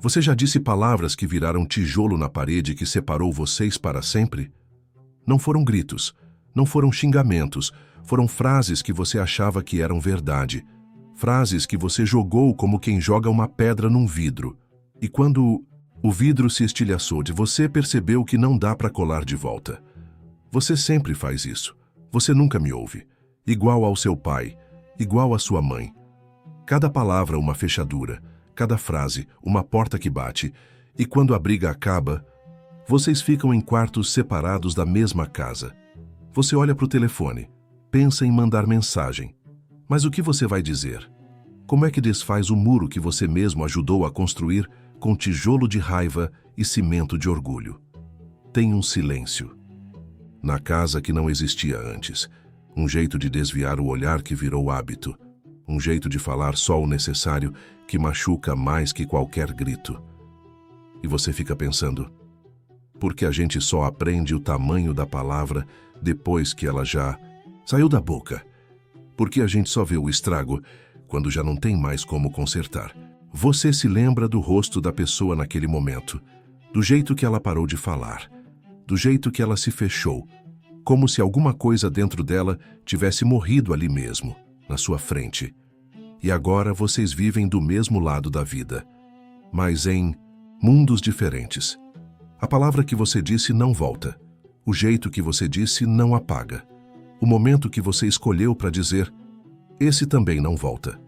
Você já disse palavras que viraram tijolo na parede que separou vocês para sempre? Não foram gritos, não foram xingamentos, foram frases que você achava que eram verdade. Frases que você jogou como quem joga uma pedra num vidro. E quando o vidro se estilhaçou de você, percebeu que não dá para colar de volta. Você sempre faz isso. Você nunca me ouve. Igual ao seu pai, igual à sua mãe. Cada palavra uma fechadura, cada frase uma porta que bate. E quando a briga acaba, vocês ficam em quartos separados da mesma casa. Você olha para o telefone, pensa em mandar mensagem. Mas o que você vai dizer? Como é que desfaz o muro que você mesmo ajudou a construir com tijolo de raiva e cimento de orgulho? Tem um silêncio. Na casa que não existia antes, um jeito de desviar o olhar que virou hábito, um jeito de falar só o necessário que machuca mais que qualquer grito. E você fica pensando, por que a gente só aprende o tamanho da palavra depois que ela já saiu da boca? Por que a gente só vê o estrago quando já não tem mais como consertar? Você se lembra do rosto da pessoa naquele momento, do jeito que ela parou de falar, do jeito que ela se fechou, como se alguma coisa dentro dela tivesse morrido ali mesmo, na sua frente. E agora vocês vivem do mesmo lado da vida, mas em mundos diferentes. A palavra que você disse não volta, o jeito que você disse não apaga, o momento que você escolheu para dizer, esse também não volta.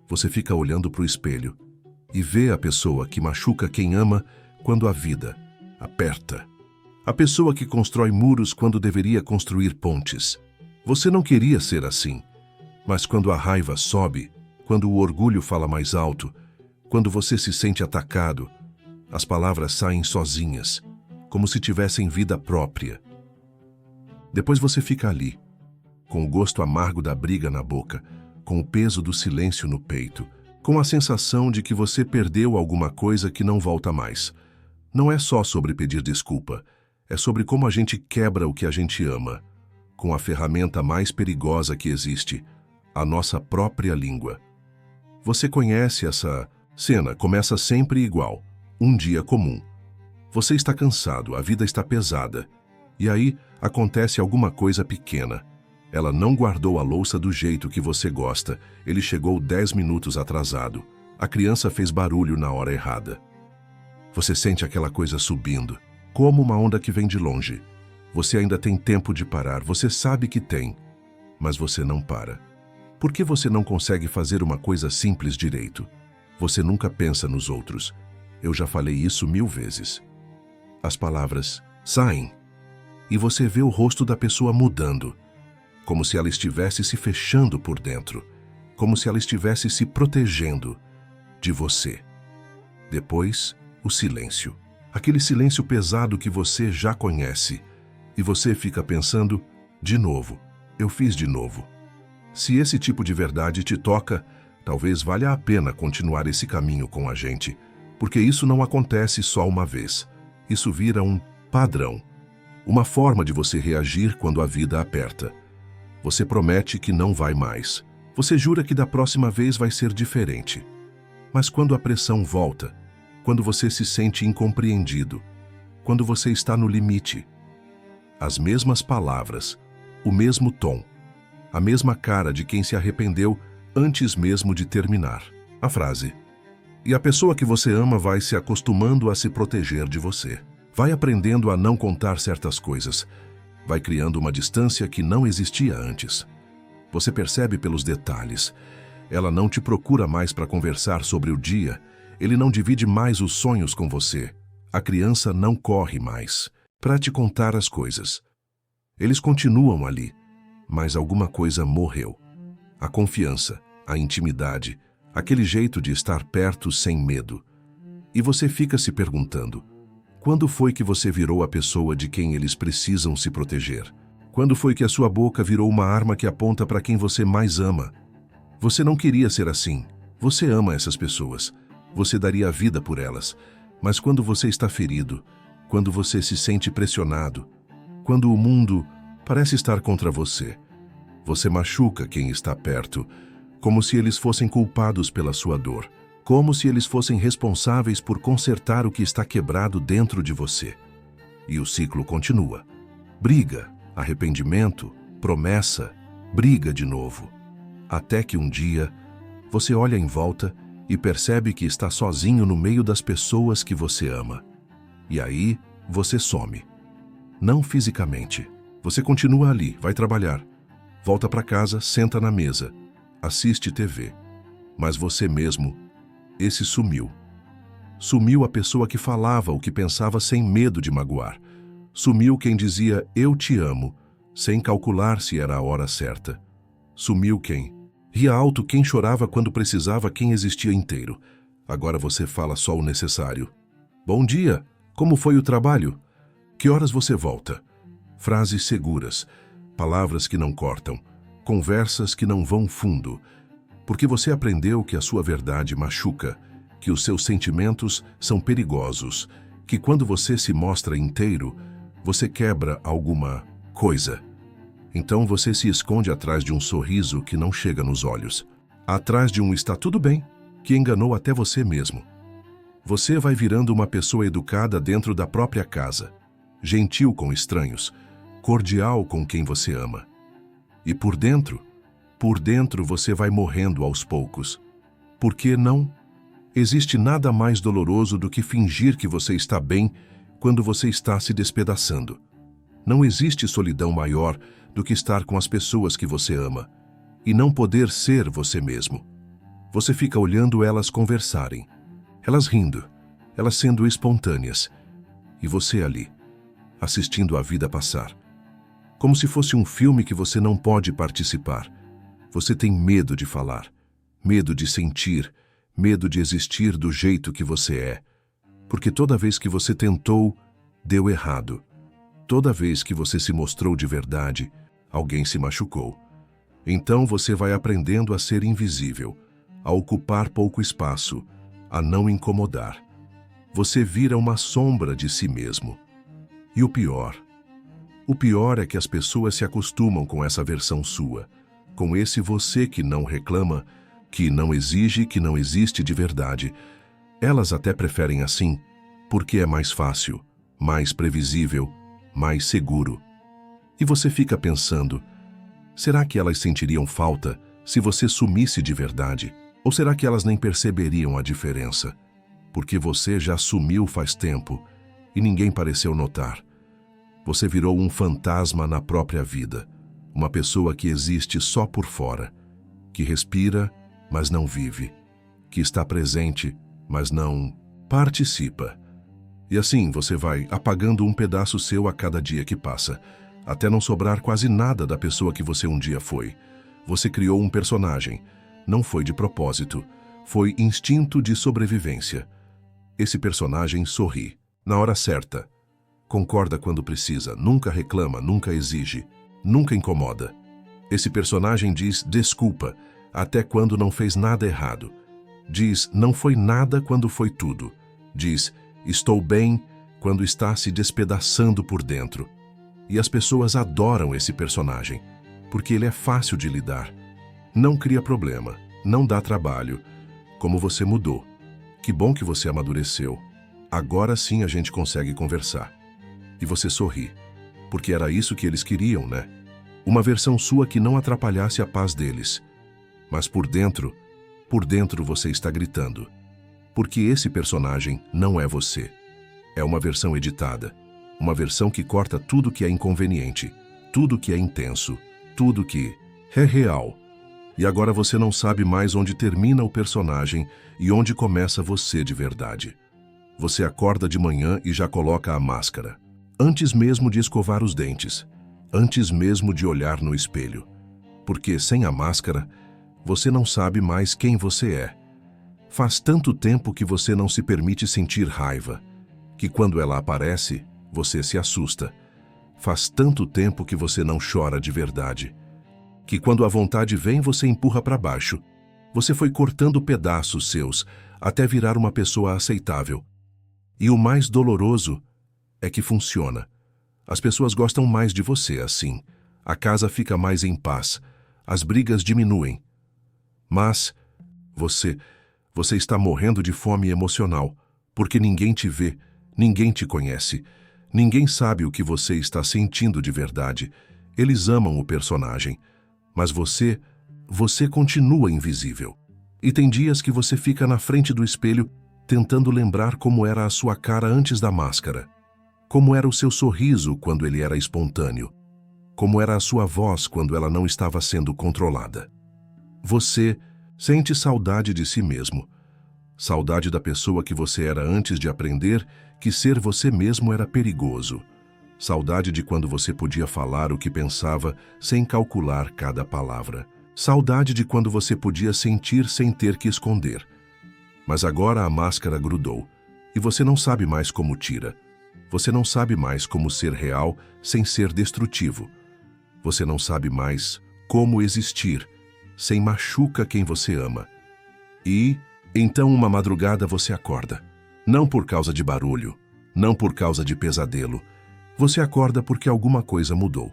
Você fica olhando para o espelho e vê a pessoa que machuca quem ama quando a vida aperta. A pessoa que constrói muros quando deveria construir pontes. Você não queria ser assim, mas quando a raiva sobe, quando o orgulho fala mais alto, quando você se sente atacado, as palavras saem sozinhas, como se tivessem vida própria. Depois você fica ali, com o gosto amargo da briga na boca, com o peso do silêncio no peito, com a sensação de que você perdeu alguma coisa que não volta mais. Não é só sobre pedir desculpa, é sobre como a gente quebra o que a gente ama, com a ferramenta mais perigosa que existe, a nossa própria língua. Você conhece essa cena, começa sempre igual, um dia comum. Você está cansado, a vida está pesada, e aí acontece alguma coisa pequena. Ela não guardou a louça do jeito que você gosta, ele chegou 10 minutos atrasado, a criança fez barulho na hora errada. Você sente aquela coisa subindo, como uma onda que vem de longe. Você ainda tem tempo de parar, você sabe que tem, mas você não para. Por que você não consegue fazer uma coisa simples direito? Você nunca pensa nos outros. Eu já falei isso 1000 vezes. As palavras saem, e você vê o rosto da pessoa mudando, como se ela estivesse se fechando por dentro, como se ela estivesse se protegendo de você. Depois, o silêncio. Aquele silêncio pesado que você já conhece. E você fica pensando, de novo, eu fiz de novo. Se esse tipo de verdade te toca, talvez valha a pena continuar esse caminho com a gente, porque isso não acontece só uma vez. Isso vira um padrão, uma forma de você reagir quando a vida aperta. Você promete que não vai mais. Você jura que da próxima vez vai ser diferente. Mas quando a pressão volta, quando você se sente incompreendido, quando você está no limite, as mesmas palavras, o mesmo tom, a mesma cara de quem se arrependeu antes mesmo de terminar a frase. E a pessoa que você ama vai se acostumando a se proteger de você. Vai aprendendo a não contar certas coisas. Vai criando uma distância que não existia antes. Você percebe pelos detalhes. Ela não te procura mais para conversar sobre o dia. Ele não divide mais os sonhos com você. A criança não corre mais para te contar as coisas. Eles continuam ali, mas alguma coisa morreu. A confiança, a intimidade, aquele jeito de estar perto sem medo. E você fica se perguntando, quando foi que você virou a pessoa de quem eles precisam se proteger? Quando foi que a sua boca virou uma arma que aponta para quem você mais ama? Você não queria ser assim. Você ama essas pessoas. Você daria a vida por elas. Mas quando você está ferido, quando você se sente pressionado, quando o mundo parece estar contra você, você machuca quem está perto, como se eles fossem culpados pela sua dor, como se eles fossem responsáveis por consertar o que está quebrado dentro de você. E o ciclo continua. Briga, arrependimento, promessa, briga de novo. Até que um dia, você olha em volta e percebe que está sozinho no meio das pessoas que você ama. E aí, você some. Não fisicamente. Você continua ali, vai trabalhar. Volta para casa, senta na mesa, assiste TV. Mas você mesmo, esse sumiu. Sumiu a pessoa que falava o que pensava sem medo de magoar. Sumiu quem dizia "eu te amo", sem calcular se era a hora certa. Sumiu quem ria alto, quem chorava quando precisava, quem existia inteiro. Agora você fala só o necessário. Bom dia, como foi o trabalho? Que horas você volta? Frases seguras, palavras que não cortam, conversas que não vão fundo. Porque você aprendeu que a sua verdade machuca, que os seus sentimentos são perigosos, que quando você se mostra inteiro, você quebra alguma coisa. Então você se esconde atrás de um sorriso que não chega nos olhos, atrás de um "está tudo bem", que enganou até você mesmo. Você vai virando uma pessoa educada dentro da própria casa, gentil com estranhos, cordial com quem você ama. E por dentro você vai morrendo aos poucos. Por que não? Existe nada mais doloroso do que fingir que você está bem quando você está se despedaçando. Não existe solidão maior do que estar com as pessoas que você ama e não poder ser você mesmo. Você fica olhando elas conversarem, elas rindo, elas sendo espontâneas, e você ali, assistindo a vida passar. Como se fosse um filme que você não pode participar. Você tem medo de falar, medo de sentir, medo de existir do jeito que você é. Porque toda vez que você tentou, deu errado. Toda vez que você se mostrou de verdade, alguém se machucou. Então você vai aprendendo a ser invisível, a ocupar pouco espaço, a não incomodar. Você vira uma sombra de si mesmo. E o pior é que as pessoas se acostumam com essa versão sua, com esse você que não reclama, que não exige, que não existe de verdade. Elas até preferem assim, porque é mais fácil, mais previsível, mais seguro. E você fica pensando, será que elas sentiriam falta se você sumisse de verdade? Ou será que elas nem perceberiam a diferença? Porque você já sumiu faz tempo e ninguém pareceu notar. Você virou um fantasma na própria vida, uma pessoa que existe só por fora, que respira, mas não vive, que está presente, mas não participa. E assim você vai apagando um pedaço seu a cada dia que passa, até não sobrar quase nada da pessoa que você um dia foi. Você criou um personagem, não foi de propósito, foi instinto de sobrevivência. Esse personagem sorri, na hora certa, concorda quando precisa, nunca reclama, nunca exige, nunca incomoda. Esse personagem diz desculpa, até quando não fez nada errado. Diz não foi nada quando foi tudo. Diz estou bem quando está se despedaçando por dentro. E as pessoas adoram esse personagem, porque ele é fácil de lidar. Não cria problema, não dá trabalho. Como você mudou. Que bom que você amadureceu. Agora sim a gente consegue conversar. E você sorri, porque era isso que eles queriam, né? Uma versão sua que não atrapalhasse a paz deles. Mas por dentro você está gritando. Porque esse personagem não é você. É uma versão editada. Uma versão que corta tudo que é inconveniente, tudo que é intenso, tudo que é real. E agora você não sabe mais onde termina o personagem e onde começa você de verdade. Você acorda de manhã e já coloca a máscara. Antes mesmo de escovar os dentes. Antes mesmo de olhar no espelho. Porque sem a máscara, você não sabe mais quem você é. Faz tanto tempo que você não se permite sentir raiva, que quando ela aparece, você se assusta. Faz tanto tempo que você não chora de verdade, que quando a vontade vem, você empurra para baixo. Você foi cortando pedaços seus até virar uma pessoa aceitável. E o mais doloroso é que funciona. As pessoas gostam mais de você assim. A casa fica mais em paz. As brigas diminuem. Mas Você está morrendo de fome emocional, porque ninguém te vê, ninguém te conhece, ninguém sabe o que você está sentindo de verdade. Eles amam o personagem, mas você continua invisível. E tem dias que você fica na frente do espelho tentando lembrar como era a sua cara antes da máscara, como era o seu sorriso quando ele era espontâneo, como era a sua voz quando ela não estava sendo controlada. Você sente saudade de si mesmo, saudade da pessoa que você era antes de aprender que ser você mesmo era perigoso, saudade de quando você podia falar o que pensava sem calcular cada palavra, saudade de quando você podia sentir sem ter que esconder. Mas agora a máscara grudou e você não sabe mais como tira. Você não sabe mais como ser real sem ser destrutivo. Você não sabe mais como existir sem machuca quem você ama. E, então, uma madrugada você acorda. Não por causa de barulho, não por causa de pesadelo. Você acorda porque alguma coisa mudou.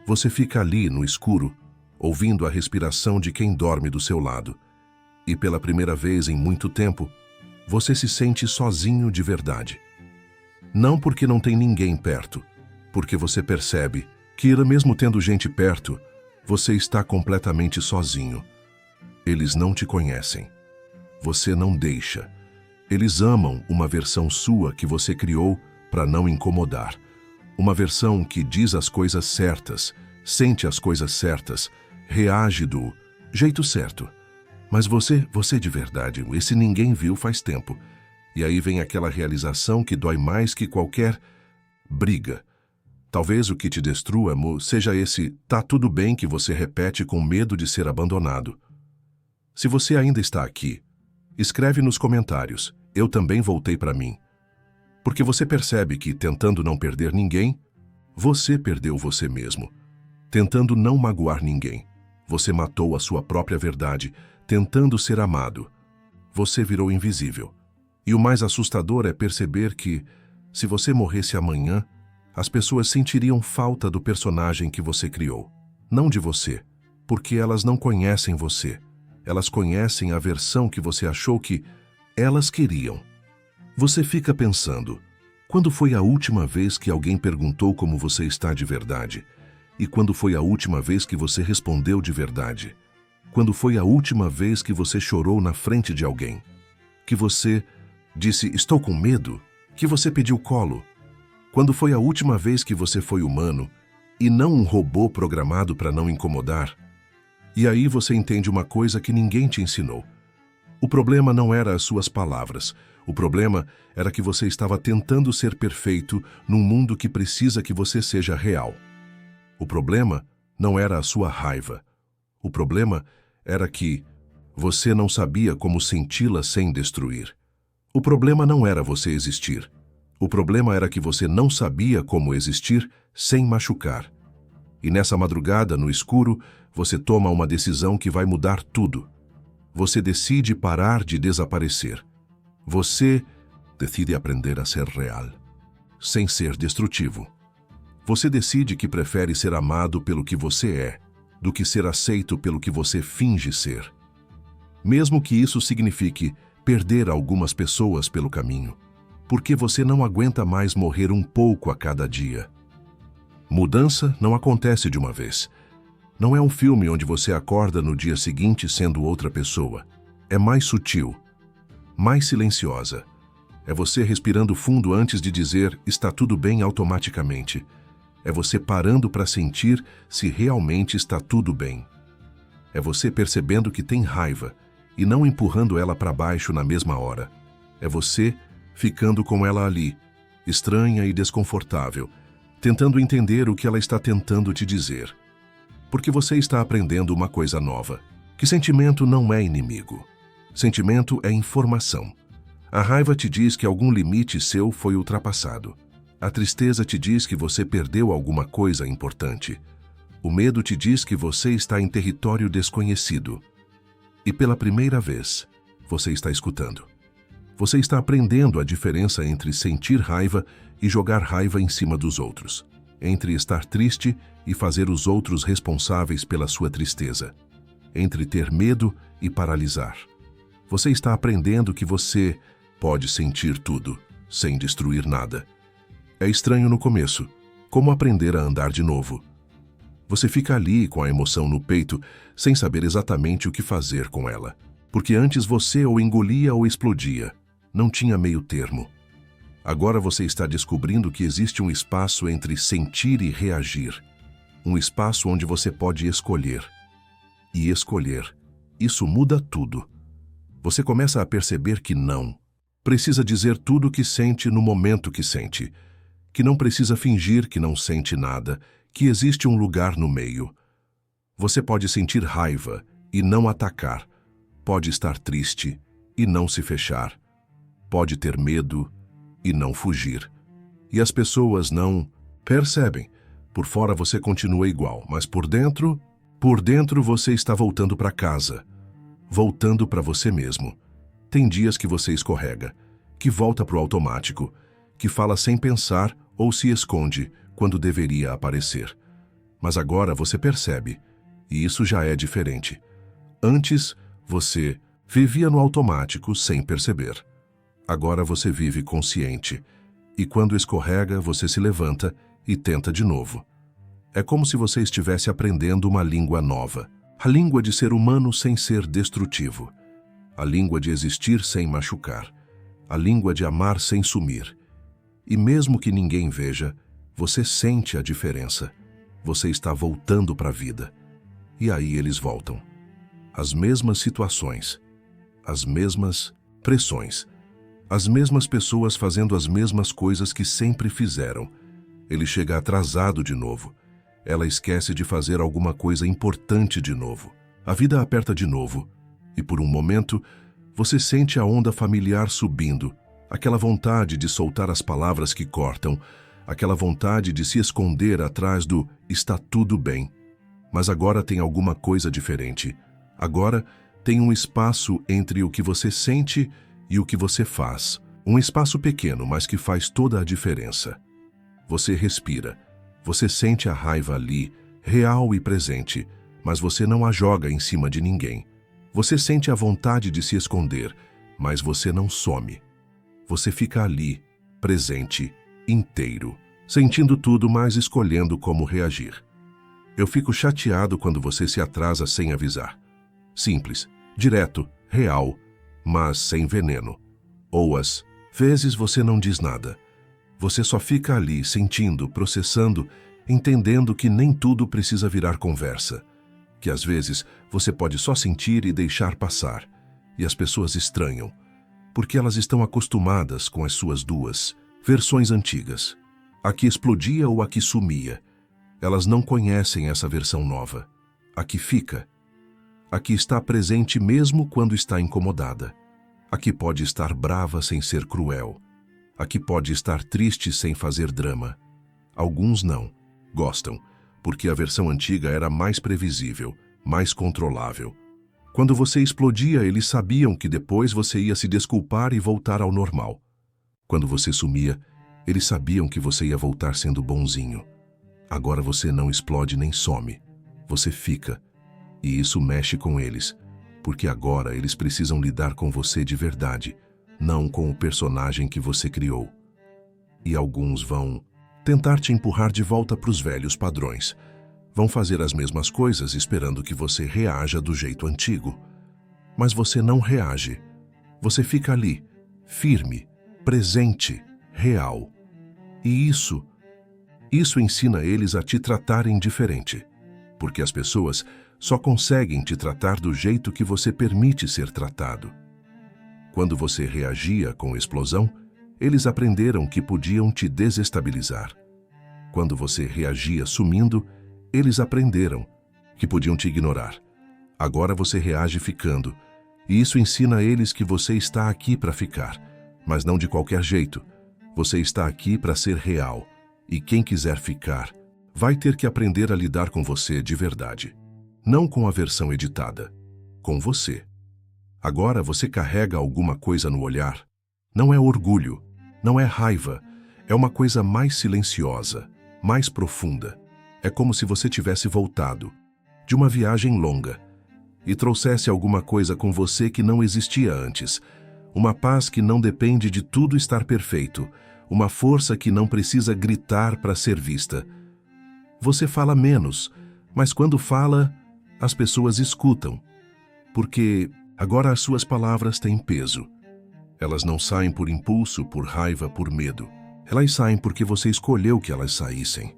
Você fica ali no escuro, ouvindo a respiração de quem dorme do seu lado. E pela primeira vez em muito tempo, você se sente sozinho de verdade. Não porque não tem ninguém perto, porque você percebe que, mesmo tendo gente perto, você está completamente sozinho. Eles não te conhecem. Você não deixa. Eles amam uma versão sua que você criou para não incomodar. Uma versão que diz as coisas certas, sente as coisas certas, reage do jeito certo. Mas você de verdade, esse ninguém viu faz tempo. E aí vem aquela realização que dói mais que qualquer briga. Talvez o que te destrua, seja esse "tá tudo bem" que você repete com medo de ser abandonado. Se você ainda está aqui, escreve nos comentários, eu também voltei para mim. Porque você percebe que, tentando não perder ninguém, você perdeu você mesmo. Tentando não magoar ninguém, você matou a sua própria verdade, tentando ser amado. Você virou invisível. E o mais assustador é perceber que, se você morresse amanhã, as pessoas sentiriam falta do personagem que você criou. Não de você, porque elas não conhecem você. Elas conhecem a versão que você achou que elas queriam. Você fica pensando, quando foi a última vez que alguém perguntou como você está de verdade? E quando foi a última vez que você respondeu de verdade? Quando foi a última vez que você chorou na frente de alguém? Que você disse, estou com medo? Que você pediu colo? Quando foi a última vez que você foi humano e não um robô programado para não incomodar? E aí você entende uma coisa que ninguém te ensinou. O problema não era as suas palavras. O problema era que você estava tentando ser perfeito num mundo que precisa que você seja real. O problema não era a sua raiva. O problema era que você não sabia como senti-la sem destruir. O problema não era você existir. O problema era que você não sabia como existir sem machucar. E nessa madrugada, no escuro, você toma uma decisão que vai mudar tudo. Você decide parar de desaparecer. Você decide aprender a ser real, sem ser destrutivo. Você decide que prefere ser amado pelo que você é, do que ser aceito pelo que você finge ser. Mesmo que isso signifique perder algumas pessoas pelo caminho, porque você não aguenta mais morrer um pouco a cada dia. Mudança não acontece de uma vez. Não é um filme onde você acorda no dia seguinte sendo outra pessoa. É mais sutil, mais silenciosa. É você respirando fundo antes de dizer está tudo bem automaticamente. É você parando para sentir se realmente está tudo bem. É você percebendo que tem raiva e não empurrando ela para baixo na mesma hora. É você ficando com ela ali, estranha e desconfortável, tentando entender o que ela está tentando te dizer. Porque você está aprendendo uma coisa nova, que sentimento não é inimigo. Sentimento é informação. A raiva te diz que algum limite seu foi ultrapassado. A tristeza te diz que você perdeu alguma coisa importante. O medo te diz que você está em território desconhecido. E pela primeira vez, você está escutando. Você está aprendendo a diferença entre sentir raiva e jogar raiva em cima dos outros. Entre estar triste e fazer os outros responsáveis pela sua tristeza. Entre ter medo e paralisar. Você está aprendendo que você pode sentir tudo, sem destruir nada. É estranho no começo, como aprender a andar de novo. Você fica ali com a emoção no peito, sem saber exatamente o que fazer com ela. Porque antes você ou engolia ou explodia. Não tinha meio termo. Agora você está descobrindo que existe um espaço entre sentir e reagir. Um espaço onde você pode escolher. E escolher, isso muda tudo. Você começa a perceber que não precisa dizer tudo o que sente no momento que sente, que não precisa fingir que não sente nada, que existe um lugar no meio. Você pode sentir raiva e não atacar, pode estar triste e não se fechar, pode ter medo e não fugir. E as pessoas não percebem. Por fora você continua igual, mas por dentro você está voltando para casa, voltando para você mesmo. Tem dias que você escorrega, que volta para o automático, que fala sem pensar ou se esconde quando deveria aparecer. Mas agora você percebe, e isso já é diferente. Antes, você vivia no automático sem perceber. Agora você vive consciente, e quando escorrega, você se levanta e tenta de novo. É como se você estivesse aprendendo uma língua nova. A língua de ser humano sem ser destrutivo. A língua de existir sem machucar. A língua de amar sem sumir. E mesmo que ninguém veja, você sente a diferença. Você está voltando para a vida. E aí eles voltam. As mesmas situações. As mesmas pressões. As mesmas pessoas fazendo as mesmas coisas que sempre fizeram. Ele chega atrasado de novo. Ela esquece de fazer alguma coisa importante de novo. A vida aperta de novo. E por um momento, você sente a onda familiar subindo. Aquela vontade de soltar as palavras que cortam. Aquela vontade de se esconder atrás do "está tudo bem". Mas agora tem alguma coisa diferente. Agora tem um espaço entre o que você sente e o que você faz. Um espaço pequeno, mas que faz toda a diferença. Você respira. Você sente a raiva ali, real e presente, mas você não a joga em cima de ninguém. Você sente a vontade de se esconder, mas você não some. Você fica ali, presente, inteiro, sentindo tudo, mas escolhendo como reagir. Eu fico chateado quando você se atrasa sem avisar. Simples, direto, real, mas sem veneno. Ou às vezes você não diz nada. Você só fica ali, sentindo, processando, entendendo que nem tudo precisa virar conversa. Que às vezes você pode só sentir e deixar passar. E as pessoas estranham, porque elas estão acostumadas com as suas duas versões antigas. A que explodia ou a que sumia. Elas não conhecem essa versão nova. A que fica. A que está presente mesmo quando está incomodada. A que pode estar brava sem ser cruel. A que pode estar triste sem fazer drama. Alguns não. Gostam, porque a versão antiga era mais previsível, mais controlável. Quando você explodia, eles sabiam que depois você ia se desculpar e voltar ao normal. Quando você sumia, eles sabiam que você ia voltar sendo bonzinho. Agora você não explode nem some. Você fica. E isso mexe com eles, porque agora eles precisam lidar com você de verdade, não com o personagem que você criou. E alguns vão tentar te empurrar de volta para os velhos padrões. Vão fazer as mesmas coisas esperando que você reaja do jeito antigo. Mas você não reage. Você fica ali, firme, presente, real. E isso ensina eles a te tratarem diferente. Porque as pessoas só conseguem te tratar do jeito que você permite ser tratado. Quando você reagia com explosão, eles aprenderam que podiam te desestabilizar. Quando você reagia sumindo, eles aprenderam que podiam te ignorar. Agora você reage ficando, e isso ensina a eles que você está aqui para ficar, mas não de qualquer jeito. Você está aqui para ser real, e quem quiser ficar, vai ter que aprender a lidar com você de verdade. Não com a versão editada, com você. Agora você carrega alguma coisa no olhar. Não é orgulho, não é raiva, é uma coisa mais silenciosa, mais profunda. É como se você tivesse voltado de uma viagem longa e trouxesse alguma coisa com você que não existia antes. Uma paz que não depende de tudo estar perfeito. Uma força que não precisa gritar para ser vista. Você fala menos, mas quando fala, as pessoas escutam. Porque agora as suas palavras têm peso. Elas não saem por impulso, por raiva, por medo. Elas saem porque você escolheu que elas saíssem.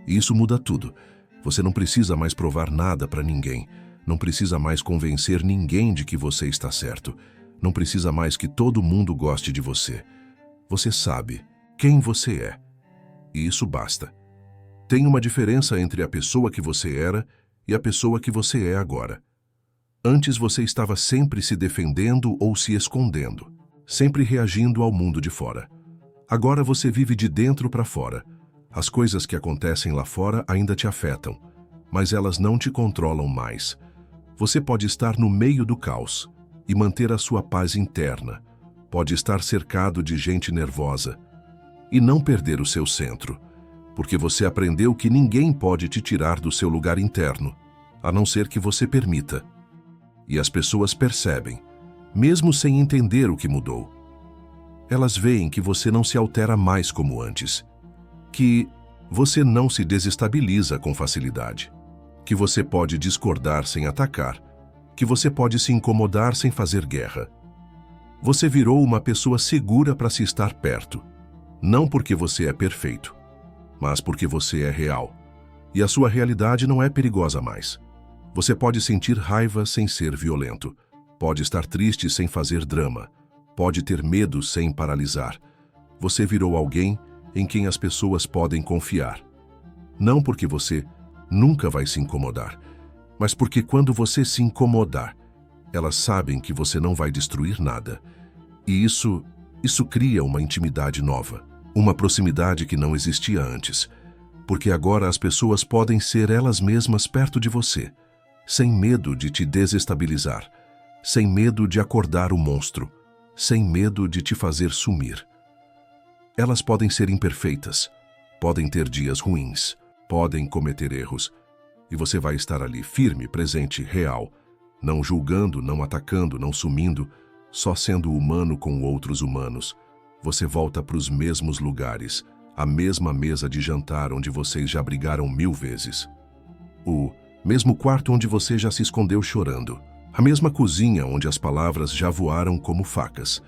E isso muda tudo. Você não precisa mais provar nada para ninguém. Não precisa mais convencer ninguém de que você está certo. Não precisa mais que todo mundo goste de você. Você sabe quem você é. E isso basta. Tem uma diferença entre a pessoa que você era e a pessoa que você é agora. Antes você estava sempre se defendendo ou se escondendo, sempre reagindo ao mundo de fora. Agora você vive de dentro para fora. As coisas que acontecem lá fora ainda te afetam, mas elas não te controlam mais. Você pode estar no meio do caos e manter a sua paz interna. Pode estar cercado de gente nervosa e não perder o seu centro, porque você aprendeu que ninguém pode te tirar do seu lugar interno, a não ser que você permita. E as pessoas percebem, mesmo sem entender o que mudou. Elas veem que você não se altera mais como antes, que você não se desestabiliza com facilidade, que você pode discordar sem atacar, que você pode se incomodar sem fazer guerra. Você virou uma pessoa segura para se estar perto, não porque você é perfeito, mas porque você é real. E a sua realidade não é perigosa mais. Você pode sentir raiva sem ser violento, pode estar triste sem fazer drama, pode ter medo sem paralisar. Você virou alguém em quem as pessoas podem confiar. Não porque você nunca vai se incomodar, mas porque quando você se incomodar, elas sabem que você não vai destruir nada. E isso cria uma intimidade nova, uma proximidade que não existia antes, porque agora as pessoas podem ser elas mesmas perto de você, sem medo de te desestabilizar, sem medo de acordar o monstro, sem medo de te fazer sumir. Elas podem ser imperfeitas, podem ter dias ruins, podem cometer erros, e você vai estar ali firme, presente, real, não julgando, não atacando, não sumindo, só sendo humano com outros humanos. Você volta para os mesmos lugares, a mesma mesa de jantar onde vocês já brigaram 1000 vezes. O mesmo quarto onde você já se escondeu chorando. A mesma cozinha onde as palavras já voaram como facas.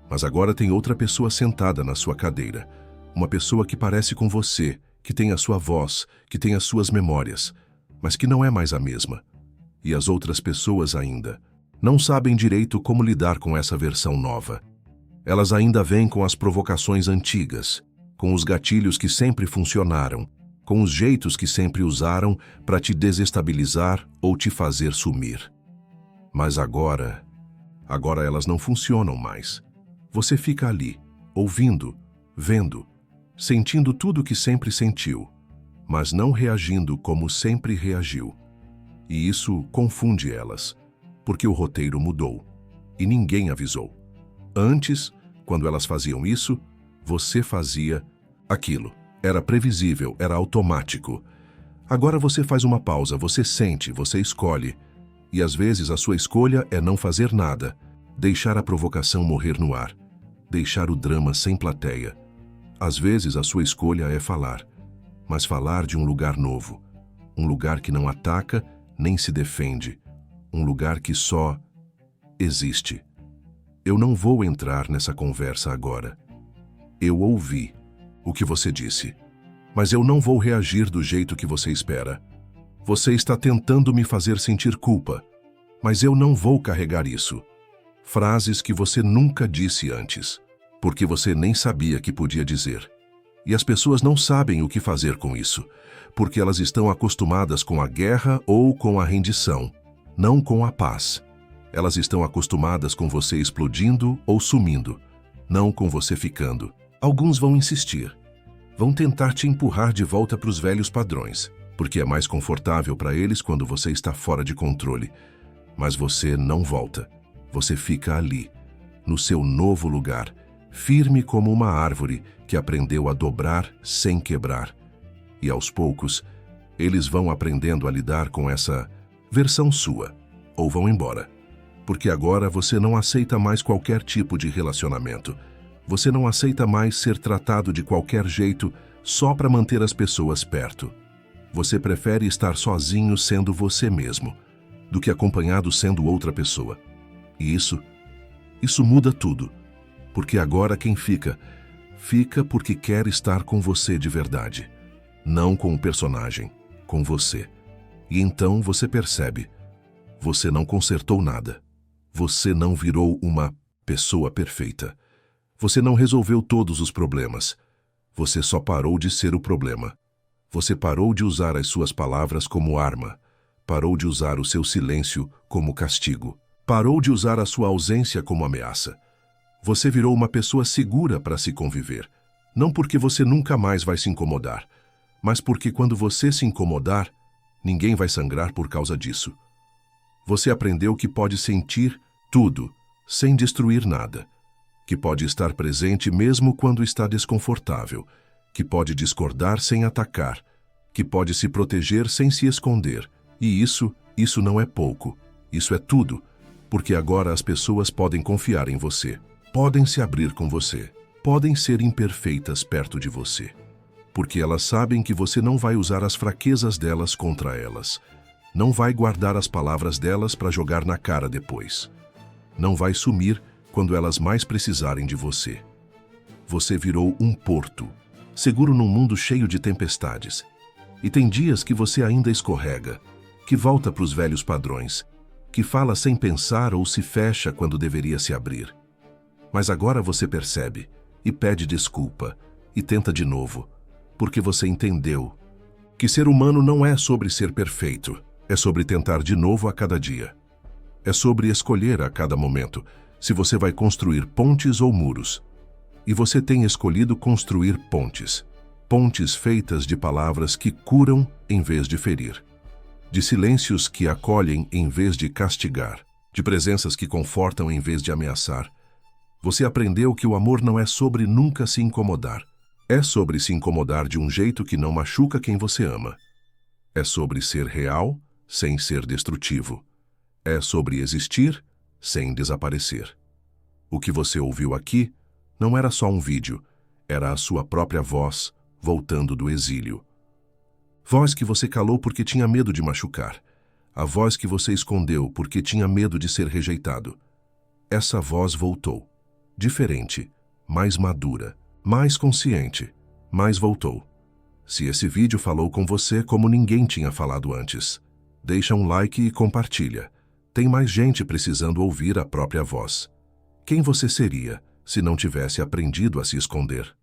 Mas agora tem outra pessoa sentada na sua cadeira. Uma pessoa que parece com você, que tem a sua voz, que tem as suas memórias, mas que não é mais a mesma. E as outras pessoas ainda não sabem direito como lidar com essa versão nova. Elas ainda vêm com as provocações antigas, com os gatilhos que sempre funcionaram, com os jeitos que sempre usaram para te desestabilizar ou te fazer sumir. Mas agora elas não funcionam mais. Você fica ali, ouvindo, vendo, sentindo tudo o que sempre sentiu, mas não reagindo como sempre reagiu. E isso confunde elas, porque o roteiro mudou, e ninguém avisou. Antes, quando elas faziam isso, você fazia aquilo. Era previsível, era automático. Agora você faz uma pausa, você sente, você escolhe. E às vezes a sua escolha é não fazer nada, deixar a provocação morrer no ar, deixar o drama sem plateia. Às vezes a sua escolha é falar, mas falar de um lugar novo, um lugar que não ataca nem se defende, um lugar que só existe. Eu não vou entrar nessa conversa agora. Eu ouvi o que você disse, mas eu não vou reagir do jeito que você espera. Você está tentando me fazer sentir culpa, mas eu não vou carregar isso. Frases que você nunca disse antes, porque você nem sabia que podia dizer. E as pessoas não sabem o que fazer com isso, porque elas estão acostumadas com a guerra ou com a rendição, não com a paz. Elas estão acostumadas com você explodindo ou sumindo, não com você ficando. Alguns vão insistir. Vão tentar te empurrar de volta para os velhos padrões, porque é mais confortável para eles quando você está fora de controle. Mas você não volta. Você fica ali, no seu novo lugar, firme como uma árvore que aprendeu a dobrar sem quebrar. E aos poucos, eles vão aprendendo a lidar com essa versão sua, ou vão embora. Porque agora você não aceita mais qualquer tipo de relacionamento. Você não aceita mais ser tratado de qualquer jeito só para manter as pessoas perto. Você prefere estar sozinho sendo você mesmo, do que acompanhado sendo outra pessoa. E isso muda tudo. Porque agora quem fica porque quer estar com você de verdade. Não com o personagem, com você. E então você percebe, você não consertou nada. Você não virou uma pessoa perfeita. Você não resolveu todos os problemas. Você só parou de ser o problema. Você parou de usar as suas palavras como arma. Parou de usar o seu silêncio como castigo. Parou de usar a sua ausência como ameaça. Você virou uma pessoa segura para se conviver. Não porque você nunca mais vai se incomodar, mas porque quando você se incomodar, ninguém vai sangrar por causa disso. Você aprendeu que pode sentir tudo, sem destruir nada. Que pode estar presente mesmo quando está desconfortável. Que pode discordar sem atacar. Que pode se proteger sem se esconder. E isso não é pouco. Isso é tudo. Porque agora as pessoas podem confiar em você. Podem se abrir com você. Podem ser imperfeitas perto de você. Porque elas sabem que você não vai usar as fraquezas delas contra elas. Não vai guardar as palavras delas para jogar na cara depois. Não vai sumir quando elas mais precisarem de você. Você virou um porto, seguro num mundo cheio de tempestades. E tem dias que você ainda escorrega, que volta para os velhos padrões, que fala sem pensar ou se fecha quando deveria se abrir. Mas agora você percebe, e pede desculpa, e tenta de novo, porque você entendeu que ser humano não é sobre ser perfeito, é sobre tentar de novo a cada dia. É sobre escolher a cada momento se você vai construir pontes ou muros. E você tem escolhido construir pontes. Pontes feitas de palavras que curam em vez de ferir. De silêncios que acolhem em vez de castigar. De presenças que confortam em vez de ameaçar. Você aprendeu que o amor não é sobre nunca se incomodar. É sobre se incomodar de um jeito que não machuca quem você ama. É sobre ser real sem ser destrutivo. É sobre existir sem desaparecer. O que você ouviu aqui não era só um vídeo, era a sua própria voz voltando do exílio. Voz que você calou porque tinha medo de machucar. A voz que você escondeu porque tinha medo de ser rejeitado. Essa voz voltou. Diferente, mais madura, mais consciente, mas voltou. Se esse vídeo falou com você como ninguém tinha falado antes, deixa um like e compartilha. Tem mais gente precisando ouvir a própria voz. Quem você seria se não tivesse aprendido a se esconder?